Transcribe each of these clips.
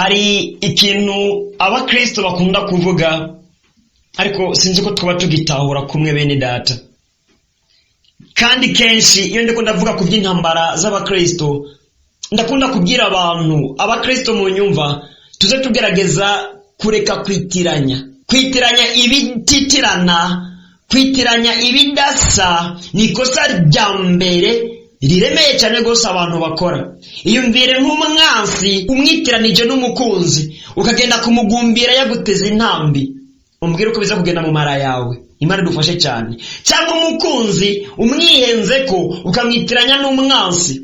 Hari ikintu abakristo bakunda kuvuga ariko sinzi ko twaba tugitahura kumwe bene data. Kandi kenshi iyo ndiko ndavuga ku by'intambara z'abakristo ndakunda kubwira abantu abakristo mu nyumva tuze tugerageza kureka kwitiranya ibititirana, kwitiranya ibidasa ni ikosa rya mbere riremeye cyane gose abantu bakora. Iyumvire nk'umwansi umwitiranije n'umukunzi ukagenda kumugumbira yaguteza intambi, umbwire uko biza kugenda mu mara yawe. Imana dufashe cyane. Cyangwa umukunzi umwihenze ko ukamwitiranya n'umwansi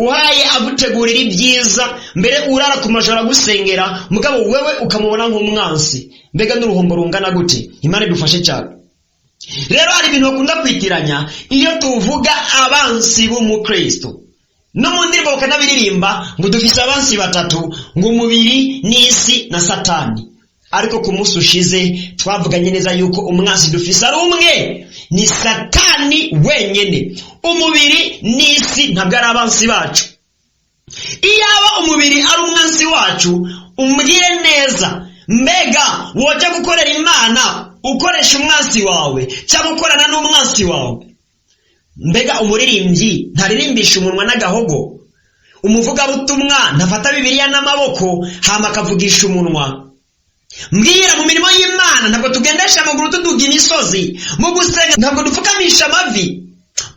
uhaye agutegurira ibyiza, mbere urara ku majoro agusengera, mugabo wewe ukamubona nk'umwansi. Mbega n'uruhombo rungana gute? Imana dufashe cyane. Rero hari ibintu bakunda kwitiranya iyo tuvuga abansi b'umukristo. No mu ndirimbo bakanabiririmba ngo dufise abansi batatu, ngo umubiri n'isi na Satani. Ariko ku munsi ushize twavuganye neza yuko umwansi dufise ari umwe, ni Satani wenyene. Umubiri n'isi ntabwo ari abansi bacu. Iyaba umubiri ari umwansi wacu, umbwire neza, mbega woja gukorera Imana ukoresha umwansi wawe cyangwa ukorana n'umwansi wawe? Mbega umuririmbyi ntaririmbisha umunwa n'agahogo? Umuvugabutumwa ntafata Bibiliya n'amaboko hama akavugisha umunwa? Mbwira mu mirimo y'Imana ntabwo tugendesha amaguru tuduga imisozi, mu gusenga ntabwo dupfukamisha amavi.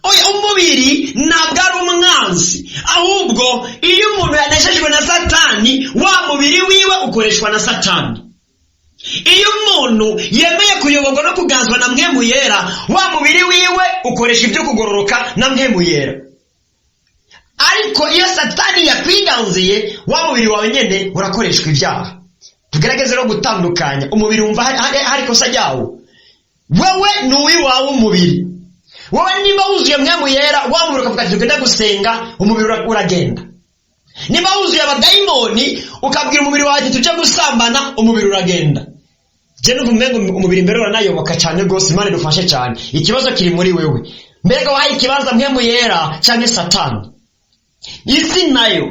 Oya, umubiri ntabwo ari umwansi, ahubwo iyo umuntu yaneshejwe na Satani, wa mubiri wiwe ukoreshwa na Satani. Iyo umuntu yemeye kuyoborwa no kuganzwa na Mpwemu Yera, wa mubiri wiwe ukoresha ibyo kugororoka na Mpwemu Yera. Ariko iyo Satani yakwiganziye, wa mubiri wawe nyene urakoreshwa ibyaha. Tugerageze no gutandukanya umubiri, wumva hari kosa ryawo. Wewe nuwi wawe umubiri. Wowe niba wuzuye Mpwemu Yera, wa mubiri ukavuga ati tugenda gusenga, umubiri uragenda. Niba wuzuye abadayimoni ukabwira umubiri wawe ati tujye gusambana, umubiri uragenda. Je n'uvumengo umubiri mbere uranayoboka cyane gose. Imana dufashe cyane. Ikibazo kiri muri wewe. Mbega wahaye ikibanza Mpwemu Yera cyane Satani? Isi nayo,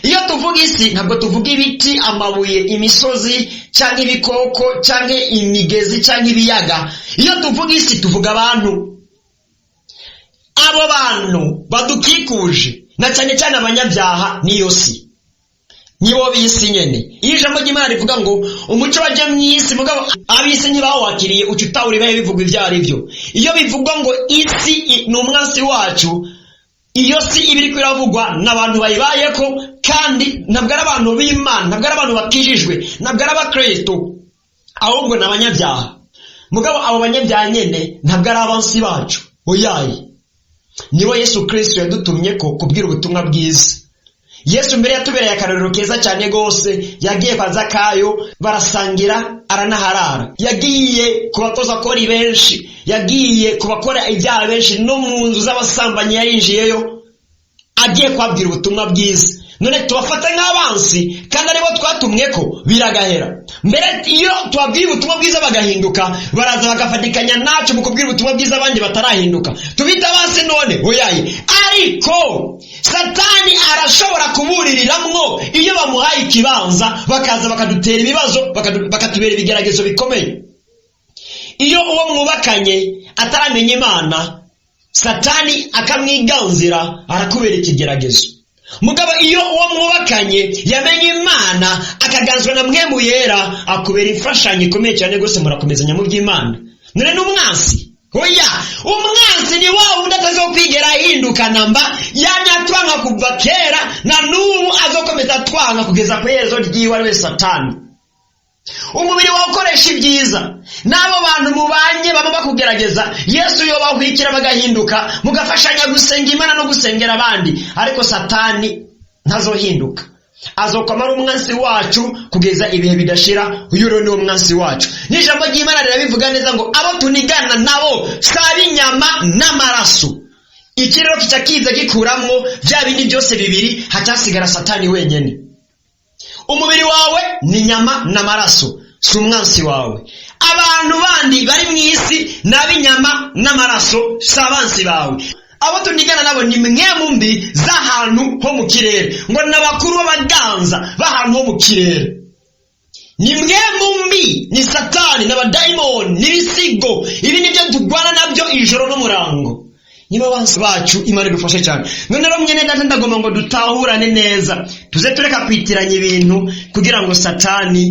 iyo tuvuga isi ntabwo tuvuga ibiti, amabuye, imisozi cyangwa ibikoko cyangwa imigezi cyangwa ibiyaga. Iyo tuvuga isi tuvuga abantu. Abo bantu badukikuje na cyane cyane abanyabyaha niyo si, nibo bisi nyene. Iyo ijambo ry'Imana rivuga ngo umuco waje mw'isi, mugabo abisi ntibawakiriye, ucutawuri baye bivuga ibyo ari byo. Iyo bivugwa ngo isi ni umwansi wacu, iyo si ibiri kwiravugwa n'abantu bayibayeko, kandi ntabwo ari abantu b'Imana, ntabwo ari abantu bakijijwe, ntabwo ari abakristo, ahubwo n'abanyabyaha. Mugabo abo banyabyaha nyene ntabwo ari abansi bacu. Oyaye, nibo Yesu Kristo yadutumye ko kubwira ubutumwa bwiza. Yesu mbere yatubereye akarorero keza cyane gose. Yagiye kwa Zakayo barasangira, aranaharara. Yagiye kubatoza kori benshi, yagiye kubakora ibyaha benshi, no mu nzu z'abasambanyi yarinjiyeyo agiye kwabwira ubutumwa bwiza. None tubafata nk'abansi kandi aribo twatumwe ko biragahera. Mbere iyo twabwiye ubutumwa bwiza bagahinduka, baraza bagafatikanya nacu mu kubwira ubutumwa bwiza abandi batarahinduka, tubita abansi none. Oyaye, ariko Satani arashobora kubuririramwo iyo bamuhaye ikibanza, bakaza bakadutera ibibazo, bakatubera ibigeragezo bikomeye. Iyo uwo mwubakanye ataramenya Imana, Satani akamwiganzira, arakubera ikigeragezo. Mugabo iyo uwo mwubakanye yamenye Imana, akaganzwa na Mpwemu Yera, akubera imfashanyo ikomeye cyane gose, murakomezanya mu by'Imana. None n'umwansi? Oya, umwansi ni wa wundi atazokwigera ahinduka namba, yanyatwanga kuva kera na n'ubu azokomeza twanga kugeza ku iherezo ry'iwe, ari we Satani. Umubiri wawe ukoresha ibyiza, n'abo bantu mubanye baba bakugerageza, Yesu yobahwikira bagahinduka, mugafashanya gusenga Imana no gusengera abandi. Ariko Satani ntazohinduka, azokomara umwansi wacu kugeza ibihe bidashira. Uyu rero ni umwansi wacu. N'ijambo ry'Imana rirabivuga neza ngo abo tunigana nabo sabi inyama n'amaraso. Iki rero kica kiza gikuramwo bya bindi byose bibiri, hatasigara Satani wenyene. Umubiri wawe ni inyama n'amaraso, si umwansi wawe. Abantu bandi bari mw'isi n'ab'inyama n'amaraso, si abansi bawe. abo tunigana nabo ni mwemu mbi z'ahantu ho mu kirere, ngo n'abakuru b'abaganza b'ahantu ho mu kirere. Ni mwemu mbi, ni satani n'abadayimoni n'ibisigo. Ibi nibyo tugwana nabyo ijoro n'umurango. Niba bansi bacu Imana idufashe cyane. None rero mwene data ndagomba ngo dutahurane neza, tuze tureka kwitiranya ibintu kugira ngo satani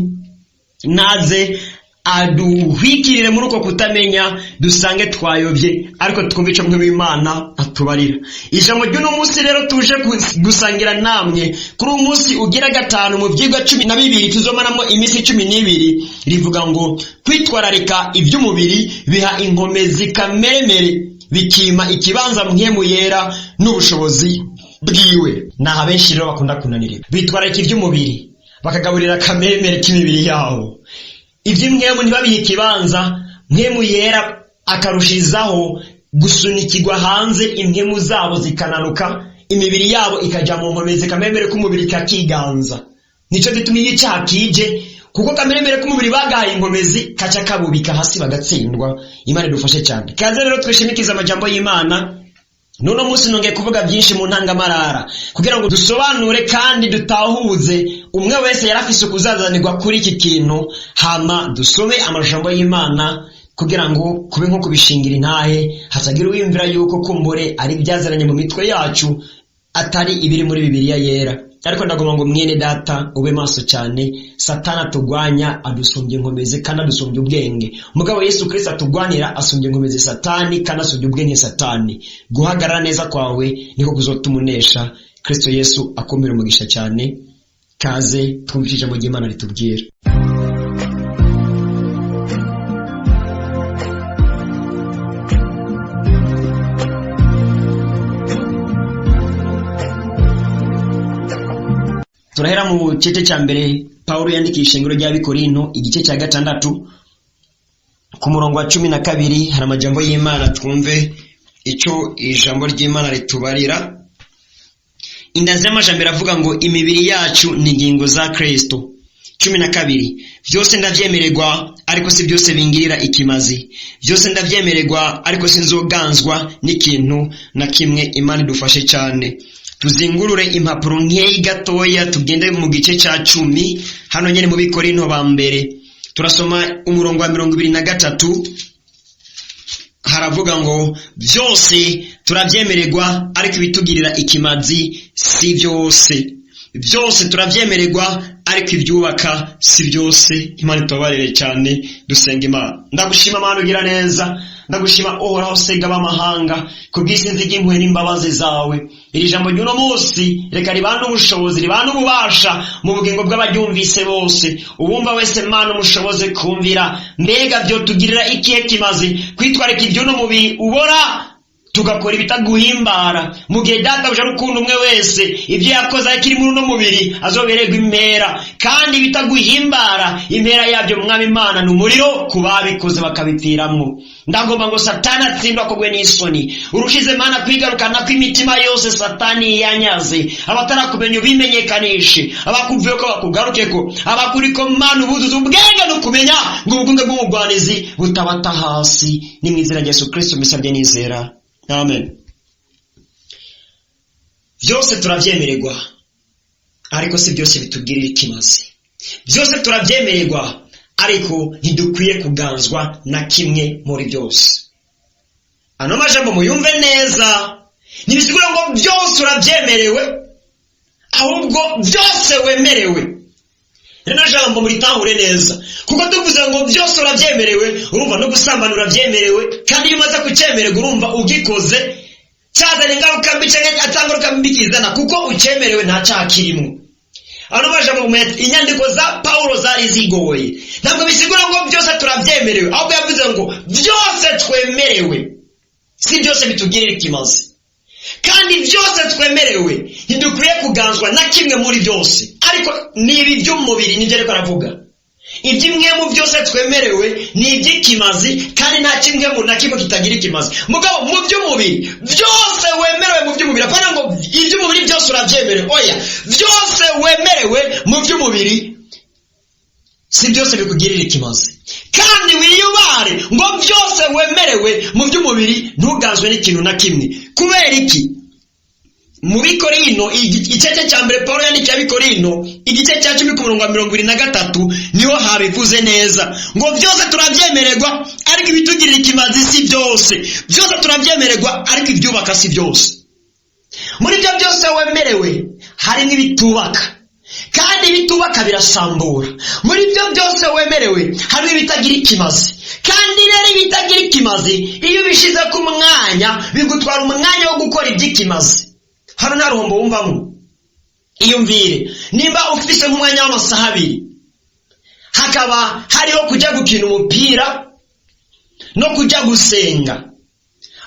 naze aduhwikirire muri uko kutamenya, dusange twayobye, ariko twumve ico Imana atubarira. Ijambo ry'uno munsi rero tuje gusangira namwe kuri uyu munsi ugira gatanu mu vyigwa 12 tuzomanamo imisi 12, rivuga ngo kwitwararika ivy'umubiri biha inkomezi kameremere, bikima ikibanza mpwemu yera n'ubushobozi bwiwe. Naha benshi rero bakunda kunanirira, bitwararika ivy'umubiri bakagaburira kameremere k'imibiri yabo. Ivy'imwemu ntibabihe ikibanza, mpwemu yera akarushizaho gusunikirwa hanze, impwemu zabo zikananuka, imibiri yabo ikaja mu nkomezi kameremere k'umubiri kakiganza. Nico gituma iyo icyaha kije, kuko kameremere k'umubiri bagahaye inkomezi kaca kabubika hasi bagatsindwa. Imana idufashe cyane. Kaze rero twishimikiza amajambo y'Imana. Nuno munsi nongeye kuvuga byinshi mu ntangamarara kugira ngo dusobanure kandi dutahuze umwe wese yarafise kuzazanirwa kuri iki kintu, hama dusome amajambo y'Imana kugira ngo kube nko kubishingira intahe, hatagira uwimvira yuko kumbure ari byazaranye mu mitwe yacu atari ibiri muri Bibiliya yera. Ariko ndagomba ngo mwene data ube maso cyane, satana tugwanya adusumbye inkomezi kandi adusumbye ubwenge. Mugabo Yesu Kristo atugwanira asumbye inkomezi satani kandi asumbye ubwenge satani. Guhagarara neza kwawe niko kuzotumunesha. Kristo Yesu akomere umugisha cyane. Kaze twumvise mu Imana ritubwira. Turahera mu gice cya mbere Paulo yandikisha ishengero ry'Abikorinto igice cya 6 ku murongo wa 12, hari amajambo y'Imana twumve ico ijambo ry'Imana ritubarira. Indazi y'amajambo avuga ngo imibiri yacu ni ingingo za Kristo. 12, byose ndavyemererwa ariko si byose bingirira ikimazi, byose ndavyemererwa ariko sinzoganzwa n'ikintu na kimwe. Imana idufashe cyane. Tuzingurure impapuro nkeyi gatoya tugende mu gice cya 10 hano nyene mu Bikorinto ba mbere. Turasoma umurongo wa 23, haravuga ngo byose turabyemererwa ariko ibitugirira ikimazi si byose. Byose turabyemererwa ariko ibyubaka si byose. Imana itubarire cyane, dusenga Imana. Ndagushima Mana ugira neza, ndagushima uhoraho sega b'amahanga kubw'isinzi ry'impuhwe n'imbabazi zawe. Iri jambo ry'uno munsi reka ribane ubushobozi, ribane ububasha mu bugingo bw'abaryumvise bose. Uwumva wese Mana umushoboze kumvira, mbega byo tugirira ikihe kimazi kwitwarika iby'uno mubiri ubora tugakora ibitaguhimbara, mu gihe data uje rukundo umwe wese ibyo yakoze akiri muri uno mubiri azobererwa impera, kandi ibitaguhimbara impera yabyo mwami Imana ni umuriro kubabikoze bakabipfiramwo. Ndagomba ngo satani atsindwa kugwe n'isoni, urushize Mana kwigarukana kw'imitima yose satani yanyaze, abatarakumenya ubimenyekanishe, abakumvuye ko bakugarukeko, abakuriko Mana ubuzuza ubwenge no kumenya ngo ubugunge bw'umugwanizi butabata hasi. Ni mwizera Yesu Kristo misabye nizera, amen. Byose turabyemererwa ariko si byose bitugirira ikimazi. Byose turabyemererwa ariko ntidukwiye kuganzwa na kimwe muri byose. Ano majambo muyumve neza, nibisigura ngo byose urabyemerewe, ahubwo byose wemerewe. Rino jambo muritahure neza, kuko tuvuze ngo byose urabyemerewe, urumva no gusambana urabyemerewe, kandi iyo umaze kucyemererwa urumva ugikoze cyazana ingaruka mbi cyangwa atangaruka mbi kizana, kuko ucyemerewe nta cyaha kirimo. Ano majambo inyandiko za Paulo zari zigoye, ntabwo bisigura ngo byose turabyemerewe, ahubwo yavuze ngo byose twemerewe, si byose bitugirira ikimazi. Kandi byose twemerewe ntidukwiye kuganzwa na kimwe muri byose, ariko nibi by'umubiri nibyo ariko aravuga. Iby'imwe mu byose twemerewe ni iby'ikimazi, kandi nta kimwe mu na kimwe kitagira ikimazi. Mugabo mu by'umubiri byose wemerewe, mu by'umubiri apana ngo iby'umubiri byose urabyemerewe, oya, byose wemerewe mu by'umubiri si byose bikugirira ikimazi. Kandi wiyubare ngo byose wemerewe mu by'umubiri, ntugazwe n'ikintu na kimwe. Kubera iki? Mu Bikorino igice cya mbere Paulo yandikiye Abikorino igice cya 10:23 niho habivuze neza ngo byose turabyemererwa ariko ibitugirira ikimazi si byose. Byose turabyemererwa ariko ibyubaka si byose. Muri byo byose wemerewe hari n'ibitubaka, kandi ibitubaka birasambura. Muri byo byose wemerewe hari ibitagira ikimazi, kandi rero ibitagira ikimazi iyo bishize ku mwanya bigutwara umwanya wo gukora iby'ikimazi. Hano nta ruhombo wumvamo. Iyumvire, nimba ufise nk'umwanya w'amasaha 2, hakaba hariho kujya gukina umupira no kujya gusenga.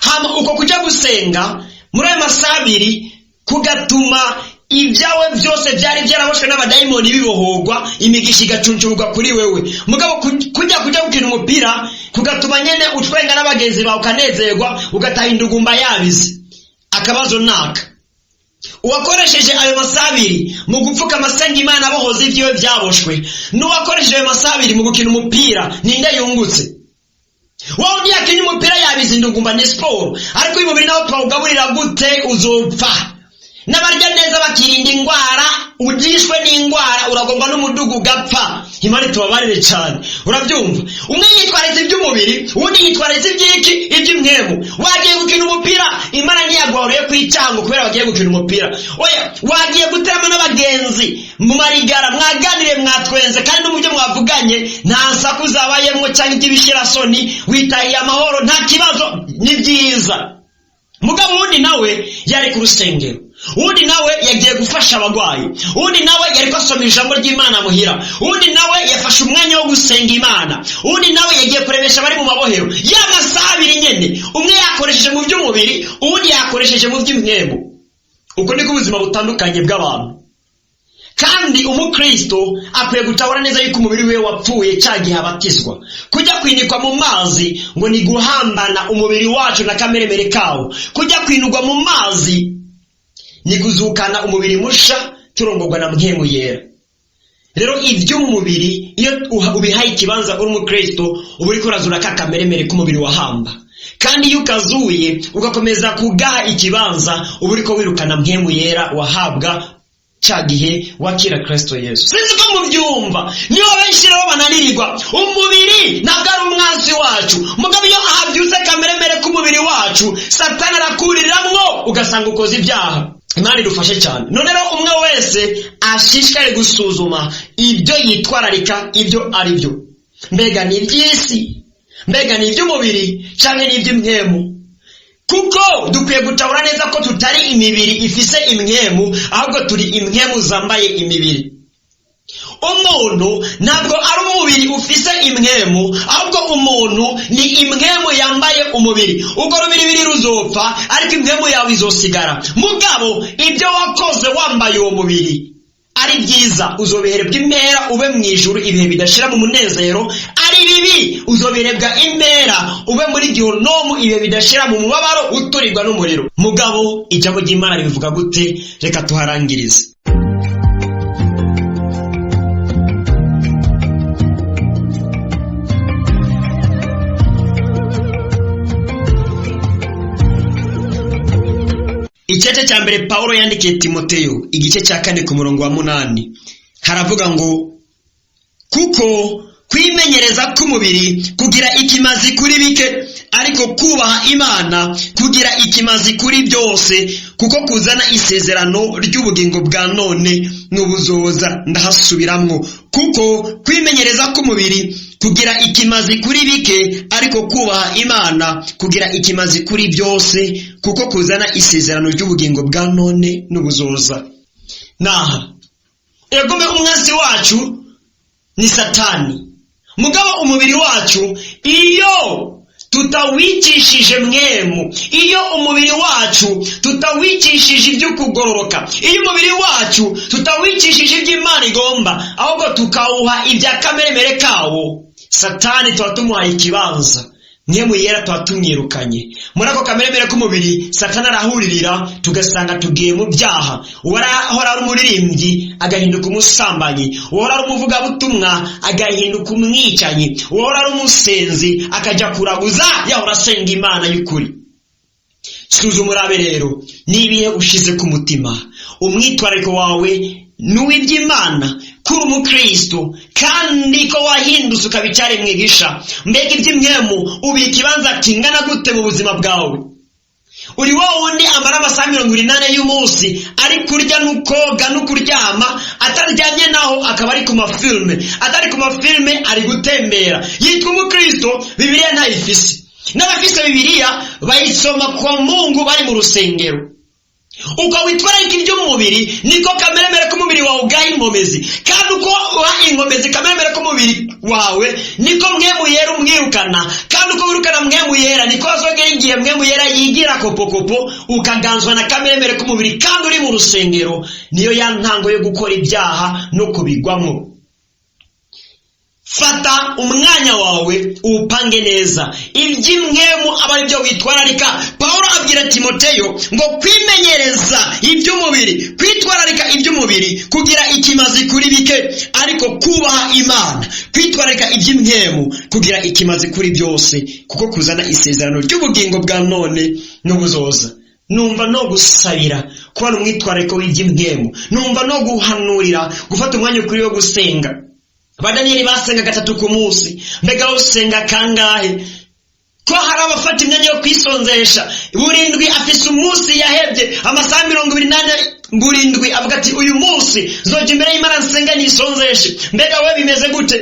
Hama uko kujya gusenga muri ayo masaha 2 kugatuma ibyawe byose byari byaraboshwe n'abadayimoni bibohogwa, imigisha igacuncuburwa kuri wewe. Mugabo kujya gukina umupira kugatuma nyene utwenga n'abagenzi bawe ukanezerwa, ugataha indugumba yabize. Akabazo naka, uwakoresheje ayo masaha 2 mu gupfuka amasenga Imana abohoza ibyiwe byaboshwe, n'uwakoresheje ayo masaha 2 mu gukina umupira, ninde yungutse? Wowe ugiye akina umupira yabize indugumba ni sport, ariko uyu mubiri nawo twawugaburira gute? Uzopfa. N'abarya neza bakirinda indwara, ugishwe n'indwara uragomba n'umudugu ugapfa. Imana tubabarire cyane. Urabyumva? Umwe yitwariza iby'umubiri, undi yitwariza iby'iki, iby'imwemu. Wagiye gukina umupira, Imana ntiyagwahuriye kwicyango kubera wagiye gukina umupira. Oya, wagiye guterama n'abagenzi mu marigara, mwaganire mwatwenze, kandi n'umubyo mwavuganye nta nsaku zabayemwo cyangwa iby'ibishirasoni, witahiye amahoro, nta kibazo, ni byiza. Mugabo wundi nawe yari ku rusengero, undi nawe yagiye gufasha abagwayi, undi nawe yari kwasoma ijambo ry'Imana muhira, undi nawe yafashe umwanya wo gusenga Imana, undi nawe yagiye kurebesha bari mu mabohero. Y'amasaha 2 nyene, umwe yakoresheje mu by'umubiri, undi yakoresheje mu by'imwemu. Uko niko ubuzima butandukanye bw'abantu. Kandi umukristo akwiye gutabura neza yuko umubiri we wapfuye cyagihe abatizwa. Kujya kwinikwa mu mazi ngo ni guhambana umubiri wacu na kameremere kawo. Kujya kwinugwa mu mazi ni kuzukana umubiri musha turongorwa na mpemu yera. Rero iby'umubiri iyo ubihaye ikibanza uri umukristo, uba uriko urazura ka kameremere k'umubiri wahamba. Kandi iyo ukazuye ugakomeza kugaha ikibanza, uba uriko wirukana mpemu yera wahabwa cyagihe wakira Kristo Yesu. Sinzi ko mubyumva. Niyo benshi rero bananirirwa. Umubiri ntabwo ari umwanzi wacu. Mugabo iyo ahabyutse kameremere k'umubiri wacu, Satani arakuriramwo ugasanga ukoze ibyaha. Imana idufashe cyane. None rero umwe wese ashishikare gusuzuma ibyo yitwararika ibyo ari byo. Mbega ni iby'isi, mbega ni iby'umubiri, cyangwa ni iby'imwemu? Kuko dukwiye gutabura neza ko tutari imibiri ifise imwemu, ahubwo turi imwemu zambaye imibiri. Umuntu ntabwo ari umubiri ufise imwemu, ahubwo umuntu ni imwemu yambaye umubiri. Ubwo rumibiri ruzopfa, ariko imwemu yawe izosigara. Mugabo ibyo wakoze wambaye uwo mubiri ari byiza, uzobiherebwa impera ube mu ijuru ibihe bidashira mu munezero. Ari bibi, uzobiherebwa impera ube muri gihonomu ibihe bidashira mu mubabaro, uturirwa n'umuriro. Mugabo ijambo ry'Imana ribivuga gute? Reka tuharangirize. Igice cya mbere Paulo yandikiye Timoteyo igice cya 4 ku murongo wa 8 haravuga ngo, kuko kwimenyereza k'umubiri kugira ikimazi kuri bike, ariko kubaha Imana kugira ikimazi kuri byose, kuko kuzana isezerano ry'ubugingo bwa none n'ubuzoza. Ndahasubiramwo, kuko kwimenyereza k'umubiri kugira ikimazi kuri bike, ariko kubaha Imana kugira ikimazi kuri byose, kuko kuzana isezerano ry'ubugingo bwa none n'ubuzoza. Naha egome umwanzi wacu ni Satani. Mugabo umubiri wacu iyo tutawicishije mwemu, iyo umubiri wacu tutawicishije ibyo kugororoka, iyo umubiri wacu tutawicishije ibyo Imana igomba, ahubwo tukawuha ibya kameremere kawo, Satani tuba tumuhaye ikibanza mwemu yera tuba tumwirukanye. Muri ako kameremere k'umubiri Satani arahuririra tugasanga tugiye mu byaha. Uwahora ari umuririmbyi agahinduka umusambanyi, uwahora ari umuvugabutumwa agahinduka umwicanyi, uwahora ari umusenzi akajya kuraguza yahora asenga Imana y'ukuri. Suzuma urabe rero nibihe ushize ku mutima, umwitwarariko wawe n'uw'iby'Imana kuri umukristo kandi ko wahindutse ukabicyare mwigisha. Mbega iby'imwemu ubika ikibanza kingana gute mu buzima bwawe? Uri wowe wundi amara amasaha 80 y'umunsi ari kurya n'ukoga n'ukuryama, ataryamye naho akaba ari ku mafilme, atari ku mafilme ari gutembera. Yitwa umukristo, Bibiliya ntayifise. N'abafise Bibiliya bayisoma kwa Mungu bari mu rusengero. Uko witwararika iby'umubiri niko kameremere k'umubiri wawe ugaha inkomezi, kandi uko uha inkomezi kameremere k'umubiri wawe niko mwemu yera umwirukana, kandi uko wirukana mwemu yera niko azogera igihe mwemu yera yigira kopokopo ukaganzwa na kameremere k'umubiri kandi uri mu rusengero. Niyo ya ntango yo gukora ibyaha no kubigwamo. Fata umwanya wawe upange neza iby'imwemu aba ari byo witwararika. Paulo abwira Timoteyo ngo kwimenyereza iby'umubiri, kwitwararika iby'umubiri kugira ikimazi kuri bike, ariko kubaha Imana, kwitwararika iby'imwemu kugira ikimazi kuri byose, kuko kuzana isezerano ry'ubugingo bwa none n'ubuzoza. Numva no gusabira kubana umwitwarariko w'iby'imwemu, numva no guhanurira gufata umwanya ukuri wo gusenga. Badaniyeli basenga 3 ku munsi. Mbega usenga kangahe? Ko hari abafata imyanya yo kwisonzesha. Burindwi afise umunsi yahebye amasaha 28 avuga ati uyu munsi zoje imbere y'Imana nsenga nisonzeshe. Mbega we bimeze gute?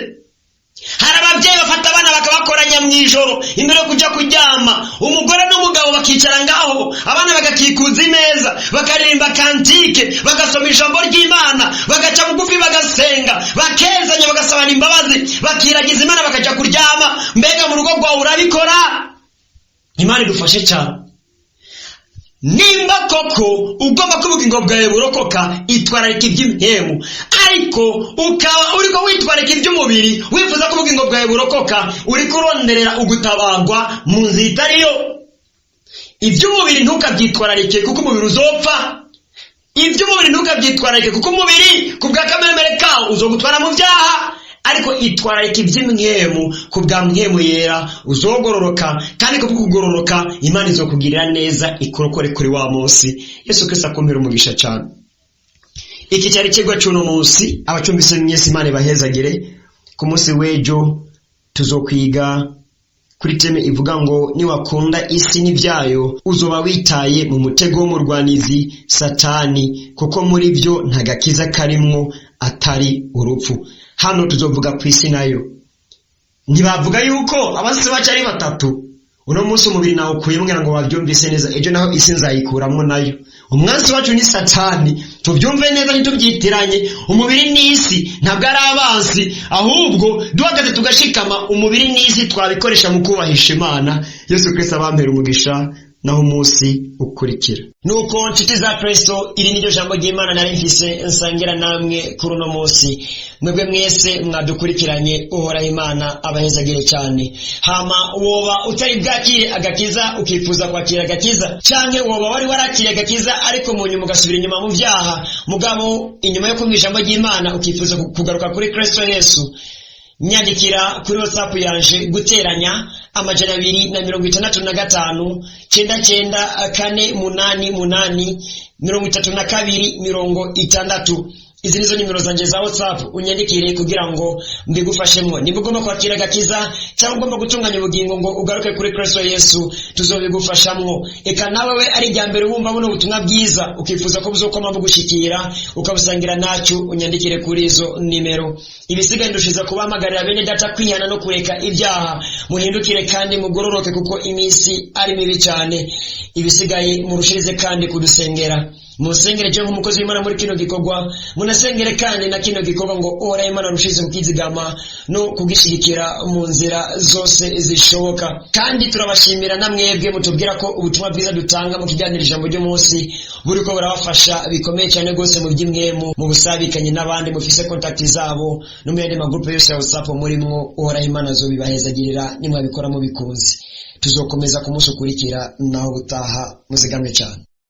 Hari ababyeyi bafata abana bakabakoranya mwijoro imbere yo kujya kuryama, umugore n'umugabo bakicara ngaho, abana bagakikuza imeza, bakaririmba kantike, bagasoma ijambo ry'Imana, bagaca bugufi bagasenga, bakezanya bagasabana imbabazi, bakiragiza Imana bakaja kuryama. Mbega mu rugo rwawe urabikora? Imana idufashe cyane. Nimba koko ugomba kubugingo bwawe burokoka, itwararika iby'imhemu, ariko ukaba uriko witwararika iby'umubiri wifuza kubugingo bwawe burokoka, uri kuronderera ugutabagwa mu nzira itariyo. Iby'umubiri ntukabyitwararike kuko umubiri uzopfa. Iby'umubiri ntukabyitwararike kuko umubiri kubwa kameremere kawo uzogutwara mu byaha, ariko itwararika iby'imwemu kubwa mwemu yera uzogororoka, kandi kugororoka Imana izokugirira neza ikurokore kuri wa munsi. Yesu Kristo akomera umugisha cyane. Iki cyari kigwa cy'uno munsi, abacumbise mwese Imana bahezagire. Ku munsi w'ejo tuzokwiga kuri teme ivuga ngo niwakunda isi n'ibyayo uzoba witaye mu mutego w'umurwanizi Satani, kuko muri byo ntagakiza karimwo atari urupfu. Hano tuzovuga ku isi nayo. Ntibavuga yuko abase baca ari 3. Uno munsi umubiri nawo ukuyemwe ngo wabyumvise neza, ejo naho isi nzayikuramwo nayo. Umwanzi wacu ni Satani, tubyumve neza ntitubyitiranye. Umubiri n'isi ntabwo ari abansi, ahubwo duhagaze tugashikama umubiri n'isi twabikoresha mu kubahisha Imana. Yesu Kristo abampera umugisha naho umunsi ukurikira. Nuko nshuti za Kristo, iri niryo jambo ry'Imana nari mfise nsangira namwe kuri uno munsi. Mwebwe mwese mwadukurikiranye, Uhoraho Imana abahezagire cyane. Hama woba utari bwakire agakiza ukifuza kwakira agakiza, canke woba wari warakiriye agakiza ariko mu nyuma ugasubira inyuma mu byaha, mugabo inyuma yo kumva ijambo ry'Imana ukifuza kugaruka kuri Kristo Yesu, nyandikira kuri WhatsApp yanje guteranya 265 99 488 Izi nizo nimero zanje za WhatsApp, unyandikire kugira ngo mbigufashemwo. Niba ugomba kwakira agakiza cyangwa ugomba gutunganya ubugingo ngo ugaruke kuri Kristo Yesu, tuzobigufashamwo. Eka nawe we ari ryambere wumva buno butumwa bwiza ukifuza ko buzokoma bugushikira ukabusangira nacyo, unyandikire kuri izo nimero. Ibisigaye ndushiza kubamagarira bene data kwihana no kureka ibyaha, muhindukire kandi mugororoke kuko iminsi ari mibi cyane. Ibisigaye murushirize kandi kudusengera. Musengere je nk'umukozi w'Imana muri kino gikorwa, munasengere kandi na kino gikorwa ngo Uhoraho Imana rushize kukizigama no kugishigikira mu nzira zose zishoboka. Kandi turabashimira namwebwe mutubwira ko ubutumwa bwiza dutanga mu kiganiro ijambo ry'umunsi buriko burabafasha bikomeye cyane gose mu by'imwemu, mu busabikanye n'abandi mufise kontakti zabo no mu yandi magrupe yose ya WhatsApp murimwo. Uhoraho Imana azobibahezagirira nimwabikora mu bikunzi. Tuzokomeza kumusukurikira naho gutaha muzigamwe cyane.